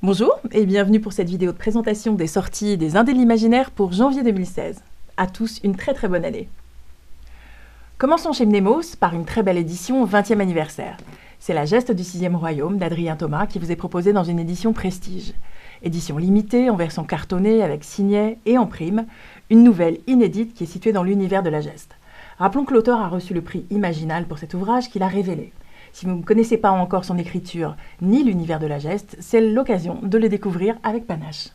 Bonjour et bienvenue pour cette vidéo de présentation des sorties des Indés de l'Imaginaire pour janvier 2016. À tous, une très bonne année. Commençons chez Mnemos par une très belle édition 20e anniversaire. C'est La Geste du 6e Royaume d'Adrien Thomas qui vous est proposée dans une édition prestige. Édition limitée, en version cartonnée avec signet et en prime, une nouvelle inédite qui est située dans l'univers de La Geste. Rappelons que l'auteur a reçu le prix Imaginal pour cet ouvrage qu'il a révélé. Si vous ne connaissez pas encore son écriture ni l'univers de La Geste, c'est l'occasion de le découvrir avec panache.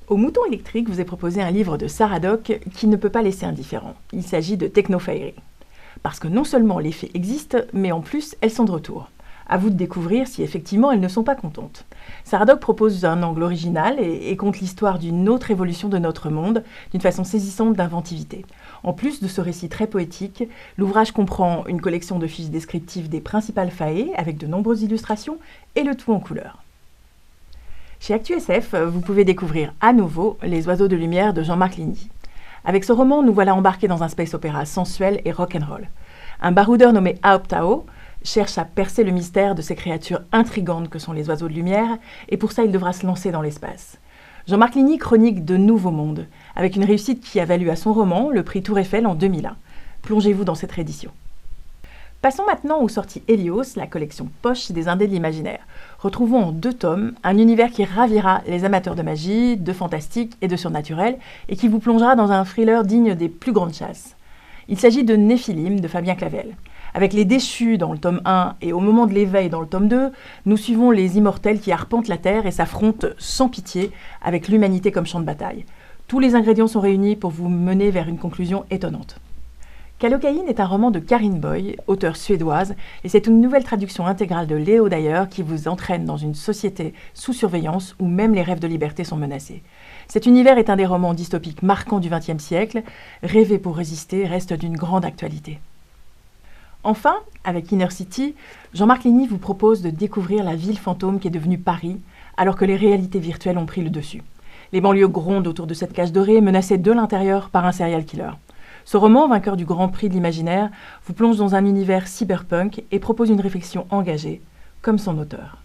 Au Mouton électrique vous est proposé un livre de Sarah Dock qui ne peut pas laisser indifférent. Il s'agit de Techno-Fairy. Parce que non seulement les fées existent, mais en plus elles sont de retour. À vous de découvrir si effectivement elles ne sont pas contentes. Sarah Dock propose un angle original et conte l'histoire d'une autre évolution de notre monde, d'une façon saisissante d'inventivité. En plus de ce récit très poétique, l'ouvrage comprend une collection de fiches descriptives des principales faées avec de nombreuses illustrations et le tout en couleur. Chez ActuSF, vous pouvez découvrir à nouveau Les Oiseaux de lumière de Jean-Marc Ligny. Avec ce roman, nous voilà embarqués dans un space opéra sensuel et rock'n'roll. Un baroudeur nommé Aoptao cherche à percer le mystère de ces créatures intrigantes que sont les oiseaux de lumière, et pour ça il devra se lancer dans l'espace. Jean-Marc Ligny chronique de nouveaux mondes, avec une réussite qui a valu à son roman le prix Tour Eiffel en 2001. Plongez-vous dans cette réédition. Passons maintenant aux sorties Hélios, la collection poche des Indés de l'Imaginaire. Retrouvons en 2 tomes un univers qui ravira les amateurs de magie, de fantastique et de surnaturel, et qui vous plongera dans un thriller digne des plus grandes chasses. Il s'agit de Néphilim de Fabien Clavel. Avec les déchus dans le tome 1 et au moment de l'éveil dans le tome 2, nous suivons les immortels qui arpentent la Terre et s'affrontent sans pitié avec l'humanité comme champ de bataille. Tous les ingrédients sont réunis pour vous mener vers une conclusion étonnante. Kallocaïn est un roman de Karin Boye, auteure suédoise, et c'est une nouvelle traduction intégrale de Léo Dyer qui vous entraîne dans une société sous surveillance où même les rêves de liberté sont menacés. Cet univers est un des romans dystopiques marquants du XXe siècle. Rêver pour résister reste d'une grande actualité. Enfin, avec Inner City, Jean-Marc Ligny vous propose de découvrir la ville fantôme qui est devenue Paris, alors que les réalités virtuelles ont pris le dessus. Les banlieues grondent autour de cette cage dorée, menacée de l'intérieur par un serial killer. Ce roman, vainqueur du Grand Prix de l'Imaginaire, vous plonge dans un univers cyberpunk et propose une réflexion engagée, comme son auteur.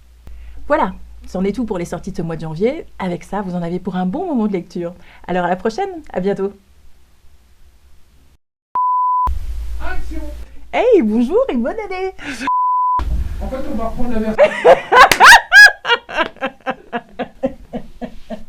Voilà, c'en est tout pour les sorties de ce mois de janvier. Avec ça, vous en avez pour un bon moment de lecture. Alors à la prochaine, à bientôt. Action. Hey, bonjour et bonne année. En fait, on va reprendre la version.